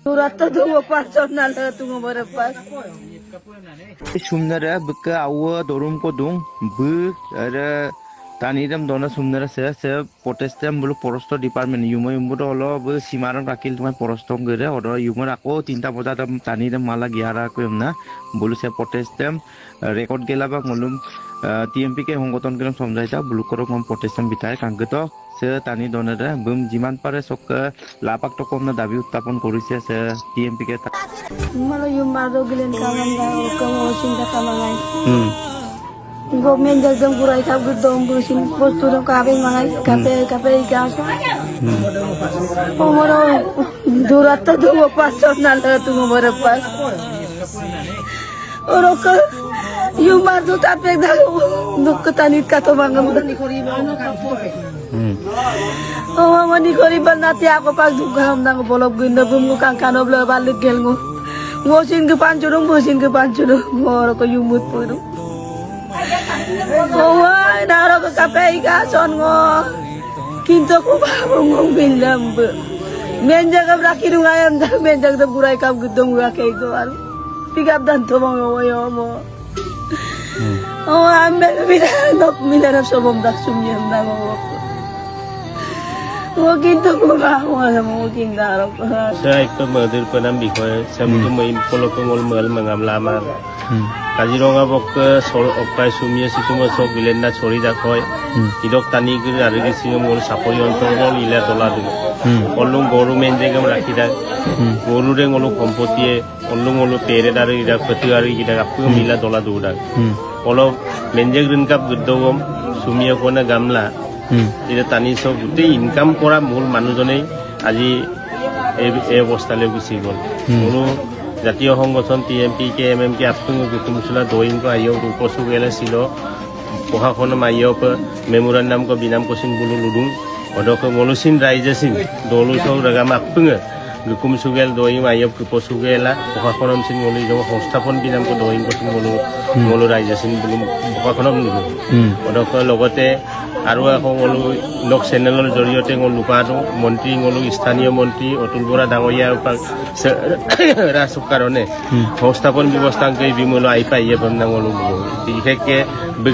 Durata dungo personal tungo berapas. Sumnara buka awa dorum ko dung bu ada tanidam dona sumnara se protestam bulu porosto department yumo yumo olo bu simaran rakil tumai porostom gere odo yumo ako tinta boda tanidam mala giara ko yumna bulu se protestam record gela ba ngolum TMP ke honggoton kelam somjaita bulu korok mom protestam bitai kanggeto se tani donara bum jiman pare sok lapak tokomna dabi uttapon korise se TMP ke Malo yumado gilen kaman da kamo sinda kamangai. Government jagdam kurai kap gudom busin postu dom kabe mangai kape gaso. Omoro durata dungo personal tungo berapas. Oroka yumado tape da nukutani kato mangam ni kori bano kapo. Oh mani kori banati ako pag dugam nang bolog ginda bumu kangkano bla balik gelngo. Ngosin ke pancurung bosin ke pancurung ngoro ko yumut puru. Oh wai naro ke kapai kason ngo. Kinto ko babong ngong bilam be. Menja ka brakirung ayam da menja ka burai kap gudong ga kay do aru. Pigap dan to mo yo mo. Oh ambe mina sobom dak sumyam da ngo. Mungkin tu bawa mungkin darah. Saya itu mengajar penam bikoi. Saya mungkin main kalau kengol mal mengam lama. Kajironga bok sol opai sumia situ masuk bilenda sori dakoi. Idok tani kiri hari kisi mul sapori ontong mul ilah tola tu. Olung goru menjengam rakida. Goru deng olung kompotie. Olung pere dari idak peti hari kita kapu ilah tola tu dak. Kalau menjeng ringkap gedogom sumia kona gamla. Ida tani so gute income kora mul manujone aji e obostale gusi gol mulu jatiyo honggoton TMP ke MMK apung gukumsula doing ko ayo ruposu gele silo poha kono mayo pe memorandum ko binam kosin bulu ludung odok ngolusin raijasin dolu so ragam apung gukum sugel doing ayo ruposu gela poha kono sin ngolu jo hostapon binam ko doing kosin ngolu raijasin bulum poha kono nudu odok logote আৰু এখন গলো লক চেনেলৰ জৰিয়তে গলো পাৰো মন্ত্ৰী গলো স্থানীয় মন্ত্ৰী অতুল বৰা ডাঙৰীয়া ৰাজক কাৰণে সংস্থাপন ব্যৱস্থাকে বিমল আই পাইয়ে বন্ধ গলো বিশেষকে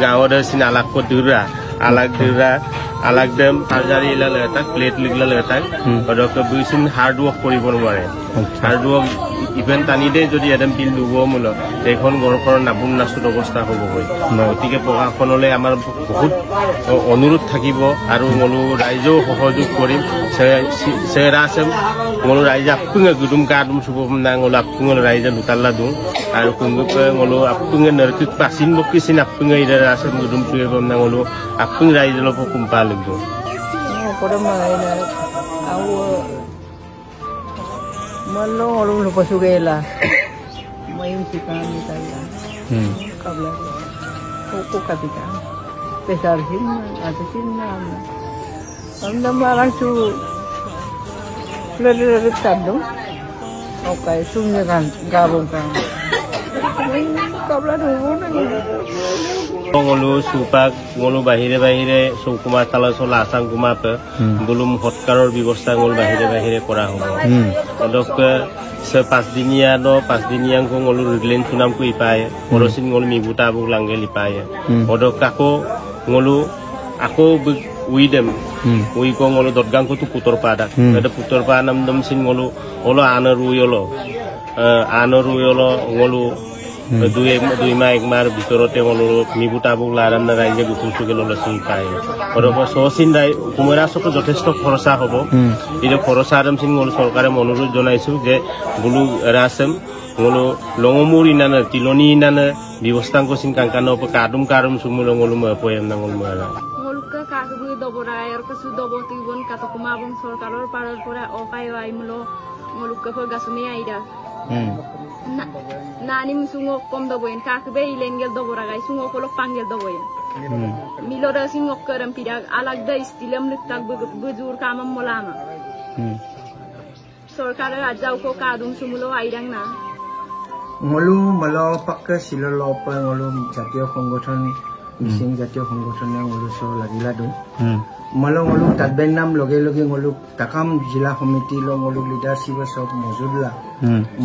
গাঁৱৰ চিন আলাক দুৰা আলাক দেম সাৰ্জাৰী লালে এটা প্লেট লিগলালে এটা অদক বুইছিন হাৰ্ড ওয়াৰ্ক কৰিব নোৱাৰে হাৰ্ড ওয়াৰ্ক ইভেন টানি দে যদি এডম বিল দুব মূল এখন গড়ৰ নাবুন নাচুত অৱস্থা হ'ব হয় গতিকে প্ৰশাসনলৈ আমাৰ বহুত অনুৰোধ থাকিব আৰু মলো ৰাইজেও সহযোগ কৰিম সেৰাসম মলো ৰাইজে আপুঙে গুদুম কাদুম সুবম নাঙল আপুঙল ৰাইজে দুতাল্লা দুং আৰু কুঙ্গুকে মলো আপুঙে নৰকিক পাছিন বকিছিন আপুঙে ইৰা আসম গুদুম সুবম নাঙল আপুং ৰাইজে লপ কুম্পা লাগব পৰমাইনা আও Malo orang lupa sugela, main sikan kita, kabla, kau kapita, besar sini, ada sini, anda makan su, lele tandung, okay, sumnya kan, gabung kan, kabla dulu nih. ngolu supak ngolu bahire sukuma tala sola asang kuma pe belum hotkaror ব্যৱস্থা ngolu bahire kora hobo odok se pas dinia ko ngolu reglen sunam ku ipae porosin ngolu mibuta bu langge lipae odok ngolu ako uidem ui ko ngolu dotgang ko tu putor pada ada putor panam dam sin ngolu olo anaruyolo ngolu দুই মাহ এক মাহৰ ভিতৰতে অনুৰোধ মিবুটাবুক লাৰাম না ৰাইজে গুকুম চুগেল লচি পায় অৰব সচিন ৰাই কুমৰাছক যথেষ্ট খৰচা হ'ব এই খৰচা আৰম সিং চৰকাৰে অনুৰোধ জনাইছো যে বুলু ৰাসম ngolo longomuri nana tiloni nana biwastang ko sin kangkano pa kadum sumulo ngolo mo poem na ngolo mara ngolka kagu dobora ayer ka su dobo tibon kato kumabong sorkaror parar pora o kayo ay mulo ngolka ko gasumi aida nanim sungo kom doboyen kakbe ilengel dobora gay sungo ko lok pangel doboyen milora singok karam pidag alagda istilam niktak bujur kamam molama sorkarer ajau ko kadum sumulo aidang na ngolu malo pakka silolopa ngolu jatiyo সংগঠন মিচিং জাতীয় সংগঠনে ওলুচ লাগিলা দিওঁ মালং ওলুক তাতবেন নাম লগে লগে ওলুক তাকাম জিলা সমিতি লং ওলুক লিডাৰশ্বিপ সব মজুদলা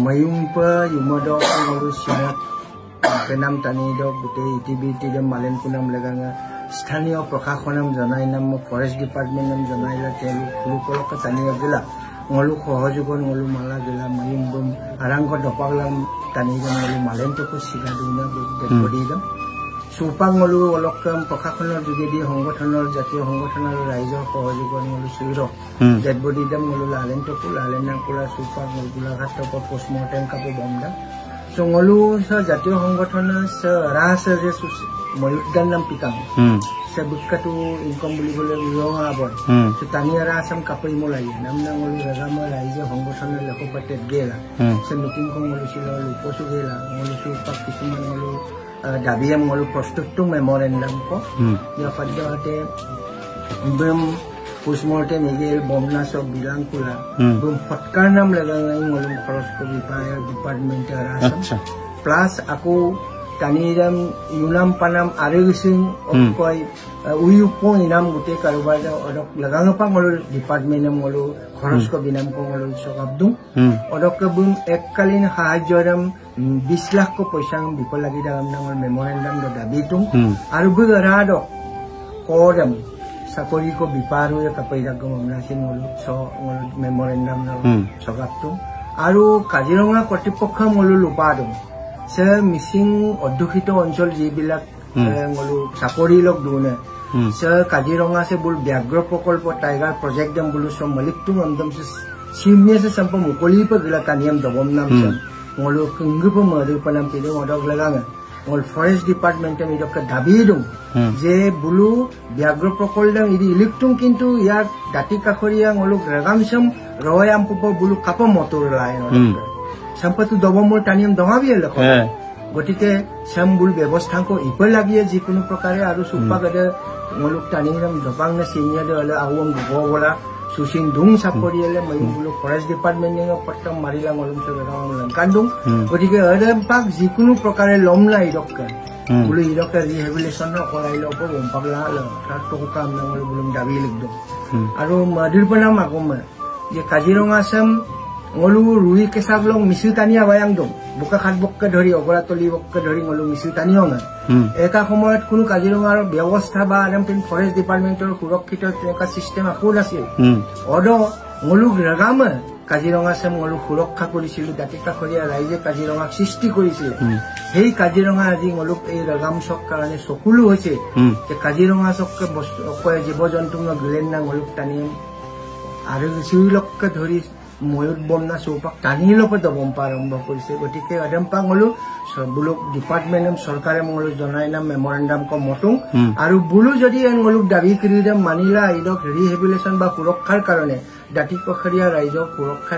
ময়ুম্প ইউমদ ওলু সিনাত পেনাম টানি দক গোটেই ইটিবিটি দম মালেন কুনাম লেগাঙা স্থানীয় প্ৰশাসনম জনাই নাম ফৰেষ্ট ডিপাৰ্টমেণ্ট নাম জনাইলা তেওঁলোক লোকলক টানি গেলা ngolu সহযোগন ngolu মালা গেলা ময়ুম বম আৰাংগ দপাগলাম টানি দম ngolu মালেন তকো সিগা দুনা দেখবদি দম সুপাং ngolu অলকম প্ৰশাসনৰ যোগেদি সংগঠনৰ জাতীয় সংগঠনৰ ৰাইজৰ সহযোগন ngolu সুইৰ দেখবদি দম ngolu লালেন তকো লালেন নাকুলা সুপাং ngolu গোলাঘাট তক পোষ্টমৰ্টেম কাপো বমদা so ngolu জাতীয় সংগঠনৰ ৰাস যে ময়ুদ্দান নাম পিকাং sebukatu income buli bole rong abon so tania rasam kapai mulai namna ngolu ragama raija honggothana lako patet gela se meeting ko ngolu silo lupo su gela ngolu su pak kisuman ngolu dabiam ngolu prospektum memorandum ko ya fadda ate bem postmortem egel bomna so bilang kula bem fatkar nam lagai ngolu khoros ko bipaya department rasam plus aku taniram yunam panam aregising okoi uyupo inam gute karobar odok lagang pa ngolo department nam ngolo khoros ko binam ko ngolo sokabdu odok bum ekkalin hajoram 20 lakh ko paisa bipol lagi dalam nangol memorandum do dabitung aru bugarado kodam sakori ko biparu ya kapaida ko mamnasin ngolo so ngolo memorandum no sokabdu aru kajironga kotipokha ngolo lupadum se missing অধ্যুষিত অঞ্চল যিবিলাক ngolu চাকৰি লক দুনে se Kaziranga se বুল ব্যাঘ্ৰ প্ৰকল্প tiger project দম বুল সম মলিকটো অন্দম se সিমিয়া se সম্প মুকলি প গলা কানিয়াম দবম নাম সম ngolu kungup মৰি পনাম পিলো অডক লাগাঙা ngol ফৰেষ্ট ডিপাৰ্টমেন্টে মিদক দাবী দম যে বুলু ব্যাঘ্ৰ প্ৰকল্প ইদি ইলেক্ট্ৰন কিন্তু ইয়াৰ দাতি কাখৰিয়া ngolu ৰেগামসম ৰয়াম পুপ বুলু কাপ মটৰ লাইন সম্পত্তি দবমৰ টানিম দঙাবিয়ে লক গটিকে সামবুল ব্যৱস্থাকো ইপল লাগিয়ে যিকোনো প্ৰকাৰে আৰু সুপাগদে মলুক টানিম দবাং না সিনিয়া দেলে আউম গবলা সুসিন দুং সাপৰিয়েলে ময়ুবুল ফৰেষ্ট ডিপাৰ্টমেন্টে পট্টম মাৰিলা মলুম সৰগাম কান্দুং গটিকে আদম পাক যিকোনো প্ৰকাৰে লমলাই ৰক্কা বুলু ইৰকা ৰিহেবিলিটেশন কৰাইলো ওপৰ পাগলা তাৰ তো কাম নল বুলুম দাবী লিখদো আৰু মাদিৰ পনাম আগম যে কাজিৰঙা সাম ngolu rui kesaglong misil tania bayang dong buka khat bokka dhori ogoratoli bokka dhori ngolu misil taniyo na eta সময়ত কোনো কাজিৰঙাৰ ব্যৱস্থা বা আনপিন ফৰেষ্ট ডিপাৰ্টমেন্টৰ সুৰক্ষিত তেনেকা সিস্টেম আকো নাছিল অড ngolu ৰাগাম কাজিৰঙা সম ngolu সুৰক্ষা কৰিছিল দাতিকা খৰিয়া ৰাইজে কাজিৰঙাক সৃষ্টি কৰিছিল সেই কাজিৰঙা আজি ngolu এই ৰাগাম সক কাৰণে সকলো হৈছে যে কাজিৰঙা সক কয় জীৱ-জন্তু ন গলেন না ngolu টানিম আৰু সিলক ধৰি ময়ুৰ বমনা সোপাক টানিল পদ বম আৰম্ভ কৰিছে গটিকে আদমপা গলো বুলুক ডিপাৰ্টমেন্ট সৰকাৰে মংলো জনাই নাম মেমোৰেন্ডাম ক মটুং আৰু বুলু যদি এনগলুক দাবী কৰিদম মানিলা ইদক ৰিহেবিলিটেশন বা সুৰক্ষাৰ কাৰণে দাতি কখৰিয়া ৰাইজক সুৰক্ষা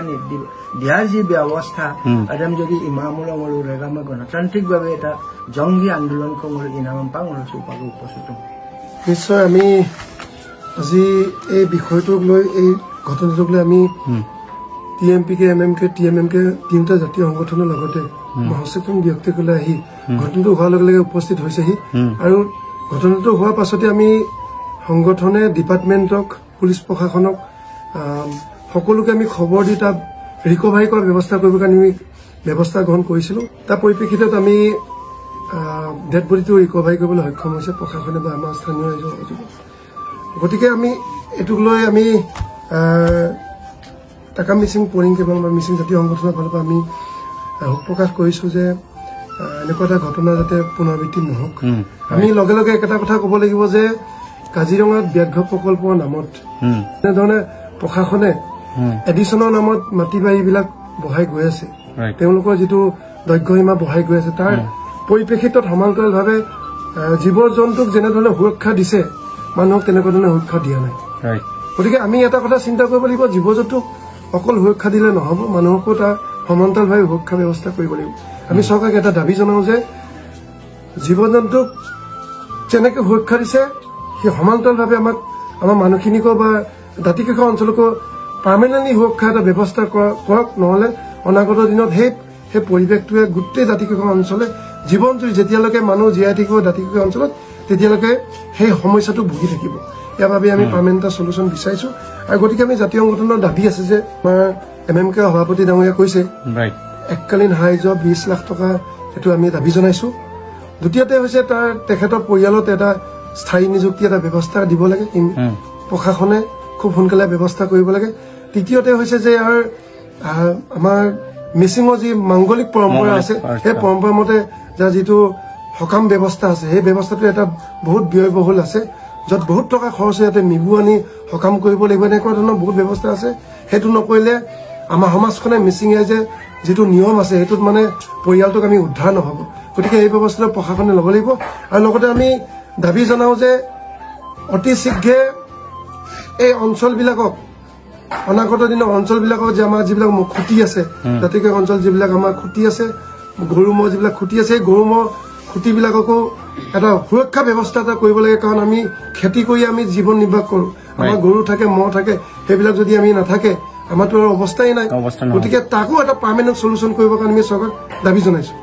দিয়াৰ যি ব্যৱস্থা আদম যদি ইমামুল মংলো ৰেগাম গণতান্ত্ৰিক ভাৱে এটা জংগী আন্দোলন ক মংলো ইনাম পা মংলো সোপাক উপস্থিত নিশ্চয় আমি আজি এই বিষয়টোক লৈ এই ঘটনাটোক লৈ আমি টিএমপি কে এমএমকে টিএমএমকে তিনিটা জাতীয় সংগঠনৰ লগতে মহাসচিব ব্যক্তিসকলে আহি ঘটনাটো হোৱাৰ লগে লগে উপস্থিত হৈছেহি আৰু ঘটনাটো হোৱাৰ পাছতে আমি সংগঠনে ডিপাৰ্টমেন্টক পুলিচ প্ৰশাসনক সকলোকে আমি খবৰ দি তাত ৰিকভাৰী কৰাৰ ব্যৱস্থা কৰিবৰ কাৰণে আমি ব্যৱস্থা গ্ৰহণ কৰিছিলোঁ তাৰ পৰিপ্ৰেক্ষিতত আমি ডেড বডিটো ৰিকভাৰী কৰিবলৈ সক্ষম হৈছে প্ৰশাসনে বা আমাৰ স্থানীয় ৰাইজৰ সহযোগত গতিকে আমি এইটোক লৈ আমি টাকা মিচিং পলিং কেৱল মিচিং জাতীয় সংগঠনৰ ফালৰ পৰা আমি শোক প্ৰকাশ কৰিছো যে এনেকুৱা এটা ঘটনা যাতে পুনৰাবৃত্তি নহওক আমি লগে লগে এটা কথা ক'ব লাগিব যে কাজিৰঙাত ব্যাঘ্ৰ প্ৰকল্পৰ নামত এনেধৰণে প্ৰশাসনে এডিশ্যনৰ নামত মাটি বাৰীবিলাক বঢ়াই গৈ আছে তেওঁলোকৰ যিটো দৈৰ্ঘ্যসীমা বঢ়াই গৈ আছে তাৰ পৰিপ্ৰেক্ষিতত সমান্তৰালভাৱে জীৱ জন্তুক যেনেধৰণে সুৰক্ষা দিছে মানুহক তেনেকুৱা ধৰণে সুৰক্ষা দিয়া নাই গতিকে আমি এটা কথা চিন্তা কৰিব লাগিব জীৱ জন্তুক অকল সুৰক্ষা দিলে নহব মানুহকো তাৰ সমান্তৰালভাৱে সুৰক্ষা ব্যৱস্থা কৰিব লাগিব আমি চৰকাৰক এটা দাবী জনাওঁ যে জীৱ জন্তুক যেনেকৈ সুৰক্ষা দিছে সেই সমান্তৰালভাৱে আমাক আমাৰ মানুহখিনিকো বা দাঁতিকাষৰীয়া অঞ্চলকো পাৰ্মানেণ্টলি সুৰক্ষা এটা ব্যৱস্থা কৰক নহ'লে অনাগত দিনত সেই পৰিৱেশটোৱে গোটেই দাঁতিকাষৰীয়া অঞ্চলে জীৱন জুৰি যেতিয়ালৈকে মানুহ জীয়াই থাকিব দাঁতিকাষৰীয়া অঞ্চলত তেতিয়ালৈকে সেই সমস্যাটো ভুগি থাকিব ইয়াৰ বাবে আমি পাৰ্মানেণ্ট এটা সলিউশ্যন বিচাৰিছো আৰু গতিকে আমি জাতীয় সংগঠনৰ দাবী আছে যে আমাৰ MMK সভাপতি ডাঙৰীয়া কৈছে এককালীন সাহায্য 20 লাখ টকা এইটো আমি দাবী জনাইছো দ্বিতীয়তে হৈছে তাৰ তেখেতৰ পৰিয়ালত এটা স্থায়ী নিযুক্তি এটা ব্যৱস্থা দিব লাগে প্ৰশাসনে খুব সোনকালে ব্যৱস্থা কৰিব লাগে তৃতীয়তে হৈছে যে আমাৰ মিচিঙৰ যি মাংগলিক পৰম্পৰা আছে সেই পৰম্পৰা মতে যাৰ যিটো সকাম ব্যৱস্থা আছে সেই ব্যৱস্থাটো এটা বহুত ব্যয়বহুল আছে য'ত বহুত টকা খৰচ হৈ ইয়াতে মিবু আনি সকাম কৰিব লাগিব এনেকুৱা ধৰণৰ বহুত ব্যৱস্থা আছে সেইটো নকৰিলে আমাৰ সমাজখনে মিচিঙে যে যিটো নিয়ম আছে সেইটোত মানে পৰিয়ালটোক আমি উদ্ধাৰ নহ'ব গতিকে এই ব্যৱস্থাটো প্ৰশাসনে ল'ব লাগিব আৰু লগতে আমি দাবী জনাওঁ যে অতি শীঘ্ৰে এই অঞ্চলবিলাকক অনাগত দিনৰ অঞ্চলবিলাকক যে আমাৰ যিবিলাক খুঁটি আছে জাতিকে অঞ্চল যিবিলাক আমাৰ খুঁটি আছে গৰু ম'হ যিবিলাক খুঁটি আছে সেই গৰু ম'হ খুঁটিবিলাককো এটা সুৰক্ষা ব্যৱস্থা এটা কৰিব লাগে কাৰণ আমি খেতি কৰি আমি জীৱন নিৰ্বাহ কৰোঁ আমাৰ গৰু থাকে ম'হ থাকে সেইবিলাক যদি আমি নাথাকে আমাৰতো আৰু অৱস্থাই নাই গতিকে তাকো এটা পাৰ্মানেণ্ট সলিউশ্যন কৰিবৰ কাৰণে আমি চৰকাৰক দাবী জনাইছো